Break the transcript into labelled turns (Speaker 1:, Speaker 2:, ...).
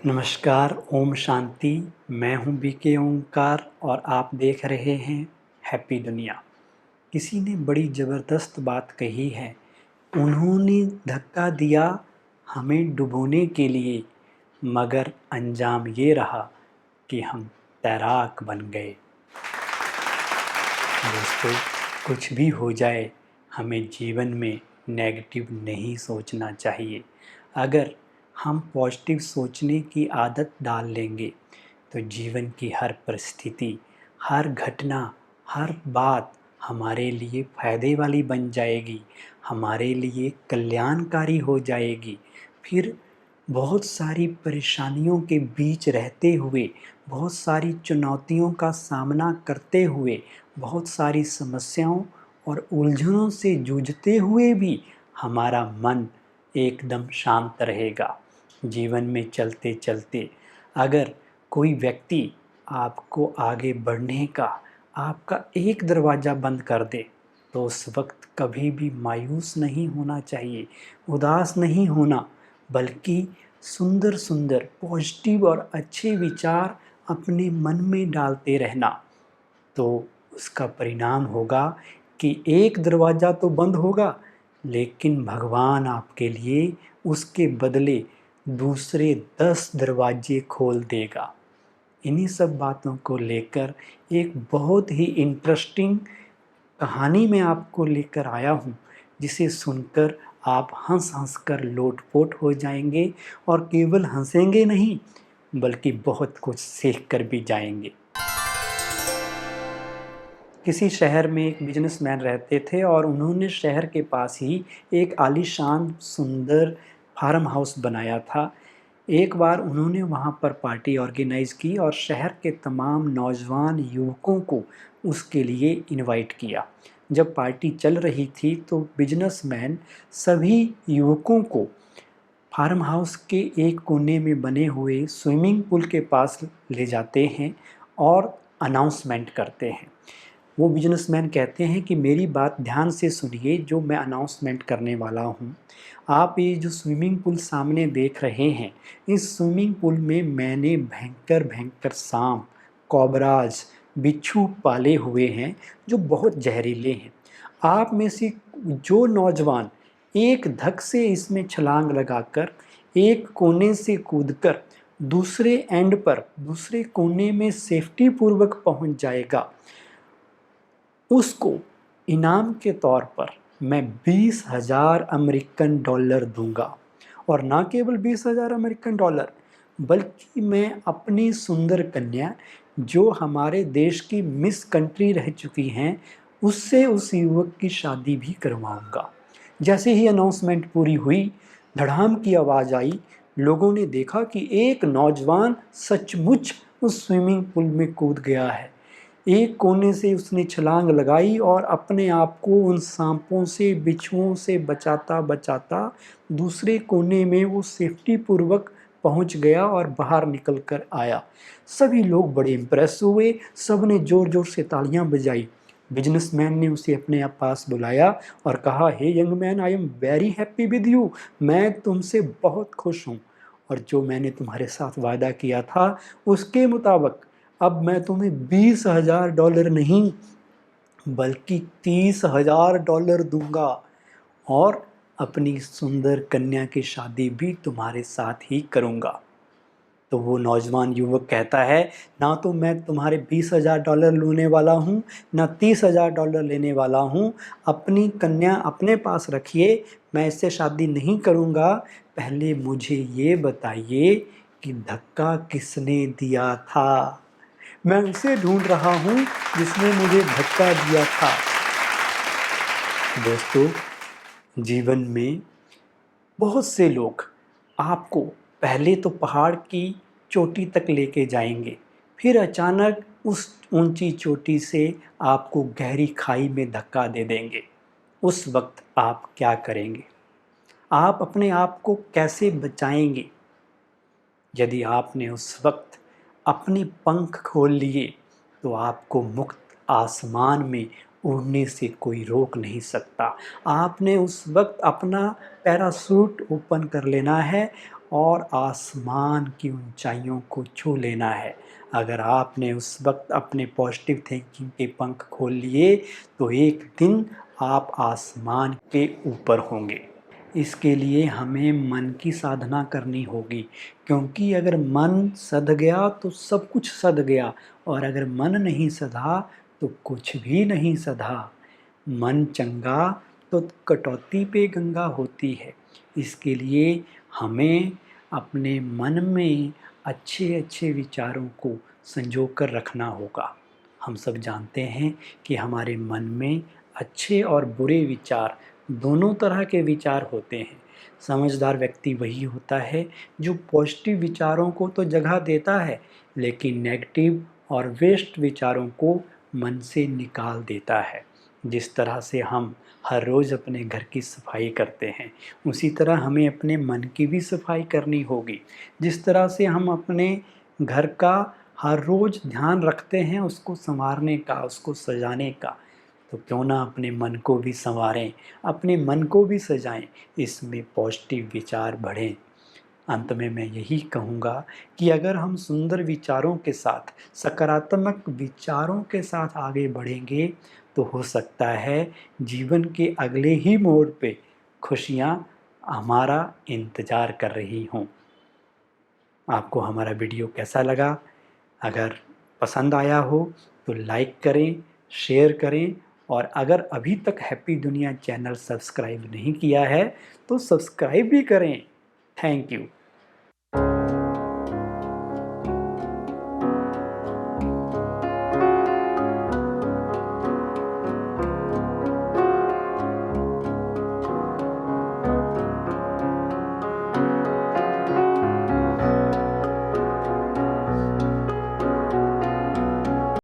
Speaker 1: नमस्कार, ओम शांति। मैं हूँ बीके ओंकार और आप देख रहे हैं हैप्पी दुनिया। किसी ने बड़ी ज़बरदस्त बात कही है। उन्होंने धक्का दिया हमें डुबोने के लिए, मगर अंजाम ये रहा कि हम तैराक बन गए। दोस्तों, कुछ भी हो जाए, हमें जीवन में नेगेटिव नहीं सोचना चाहिए। अगर हम पॉजिटिव सोचने की आदत डाल लेंगे तो जीवन की हर परिस्थिति, हर घटना, हर बात हमारे लिए फ़ायदे वाली बन जाएगी, हमारे लिए कल्याणकारी हो जाएगी। फिर बहुत सारी परेशानियों के बीच रहते हुए, बहुत सारी चुनौतियों का सामना करते हुए, बहुत सारी समस्याओं और उलझनों से जूझते हुए भी हमारा मन एकदम शांत रहेगा। जीवन में चलते चलते अगर कोई व्यक्ति आपको आगे बढ़ने का आपका एक दरवाज़ा बंद कर दे तो उस वक्त कभी भी मायूस नहीं होना चाहिए, उदास नहीं होना, बल्कि सुंदर सुंदर पॉजिटिव और अच्छे विचार अपने मन में डालते रहना। तो उसका परिणाम होगा कि एक दरवाज़ा तो बंद होगा, लेकिन भगवान आपके लिए उसके बदले दूसरे 10 दरवाजे खोल देगा। इन्हीं सब बातों को लेकर एक बहुत ही इंटरेस्टिंग कहानी मैं आपको लेकर आया हूँ, जिसे सुनकर आप हंस हंस कर लोटपोट हो जाएंगे और केवल हंसेंगे नहीं बल्कि बहुत कुछ सीख कर भी जाएंगे। किसी शहर में एक बिजनेसमैन रहते थे और उन्होंने शहर के पास ही एक आलीशान सुंदर फार्म हाउस बनाया था। एक बार उन्होंने वहाँ पर पार्टी ऑर्गेनाइज़ की और शहर के तमाम नौजवान युवकों को उसके लिए इनवाइट किया। जब पार्टी चल रही थी तो बिजनेसमैन सभी युवकों को फार्म हाउस के एक कोने में बने हुए स्विमिंग पूल के पास ले जाते हैं और अनाउंसमेंट करते हैं। वो बिजनेसमैन कहते हैं कि मेरी बात ध्यान से सुनिए, जो मैं अनाउंसमेंट करने वाला हूँ। आप ये जो स्विमिंग पूल सामने देख रहे हैं, इस स्विमिंग पूल में मैंने भयंकर भयंकर सांप, कोबराज, बिच्छू पाले हुए हैं जो बहुत जहरीले हैं। आप में से जो नौजवान एक धक से इसमें छलांग लगाकर एक कोने से कूदकर दूसरे एंड पर दूसरे कोने में सेफ्टी पूर्वक पहुंच जाएगा, उसको इनाम के तौर पर मैं 20,000 अमेरिकन डॉलर दूंगा। और ना केवल 20,000 अमेरिकन डॉलर, बल्कि मैं अपनी सुंदर कन्या, जो हमारे देश की मिस कंट्री रह चुकी हैं, उससे उस युवक की शादी भी करवाऊंगा। जैसे ही अनाउंसमेंट पूरी हुई, धड़ाम की आवाज़ आई। लोगों ने देखा कि एक नौजवान सचमुच उस स्विमिंग पूल में कूद गया है। एक कोने से उसने छलांग लगाई और अपने आप को उन सांपों से, बिच्छुओं से बचाता बचाता दूसरे कोने में वो सेफ्टी पूर्वक पहुंच गया और बाहर निकल कर आया। सभी लोग बड़े इम्प्रेस हुए, सब ने ज़ोर ज़ोर से तालियां बजाई। बिजनेसमैन ने उसे अपने पास बुलाया और कहा, hey young man, I am very happy with you. मैं तुमसे बहुत खुश हूँ और जो मैंने तुम्हारे साथ वादा किया था उसके मुताबिक अब मैं तुम्हें 20,000 डॉलर नहीं बल्कि 30,000 डॉलर दूंगा और अपनी सुंदर कन्या की शादी भी तुम्हारे साथ ही करूंगा। तो वो नौजवान युवक कहता है, ना तो मैं तुम्हारे 20,000 डॉलर लेने वाला हूँ, ना 30,000 डॉलर लेने वाला हूँ। अपनी कन्या अपने पास रखिए, मैं इससे शादी नहीं करूँगा। पहले मुझे ये बताइए कि धक्का किसने दिया था। मैं उसे ढूंढ रहा हूँ जिसने मुझे धक्का दिया था। दोस्तों, जीवन में बहुत से लोग आपको पहले तो पहाड़ की चोटी तक लेके जाएंगे, फिर अचानक उस ऊंची चोटी से आपको गहरी खाई में धक्का दे देंगे। उस वक्त आप क्या करेंगे? आप अपने आप को कैसे बचाएंगे? यदि आपने उस वक्त अपने पंख खोल लिए तो आपको मुक्त आसमान में उड़ने से कोई रोक नहीं सकता। आपने उस वक्त अपना पैराशूट ओपन कर लेना है और आसमान की ऊंचाइयों को छू लेना है। अगर आपने उस वक्त अपने पॉजिटिव थिंकिंग के पंख खोल लिए तो एक दिन आप आसमान के ऊपर होंगे। इसके लिए हमें मन की साधना करनी होगी, क्योंकि अगर मन सध गया तो सब कुछ सध गया, और अगर मन नहीं सधा तो कुछ भी नहीं सधा। मन चंगा तो कटौती पे गंगा होती है। इसके लिए हमें अपने मन में अच्छे अच्छे विचारों को संजो कर रखना होगा। हम सब जानते हैं कि हमारे मन में अच्छे और बुरे विचार, दोनों तरह के विचार होते हैं। समझदार व्यक्ति वही होता है जो पॉजिटिव विचारों को तो जगह देता है, लेकिन नेगेटिव और वेस्ट विचारों को मन से निकाल देता है। जिस तरह से हम हर रोज़ अपने घर की सफाई करते हैं, उसी तरह हमें अपने मन की भी सफाई करनी होगी। जिस तरह से हम अपने घर का हर रोज़ ध्यान रखते हैं उसको संवारने का, उसको सजाने का, तो क्यों ना अपने मन को भी संवारें, अपने मन को भी सजाएं, इसमें पॉजिटिव विचार बढ़ें। अंत में मैं यही कहूँगा कि अगर हम सुंदर विचारों के साथ, सकारात्मक विचारों के साथ आगे बढ़ेंगे तो हो सकता है जीवन के अगले ही मोड़ पे खुशियाँ हमारा इंतज़ार कर रही हों। आपको हमारा वीडियो कैसा लगा? अगर पसंद आया हो तो लाइक करें, शेयर करें, और अगर अभी तक हैप्पी दुनिया चैनल सब्सक्राइब नहीं किया है तो सब्सक्राइब भी करें। Thank you.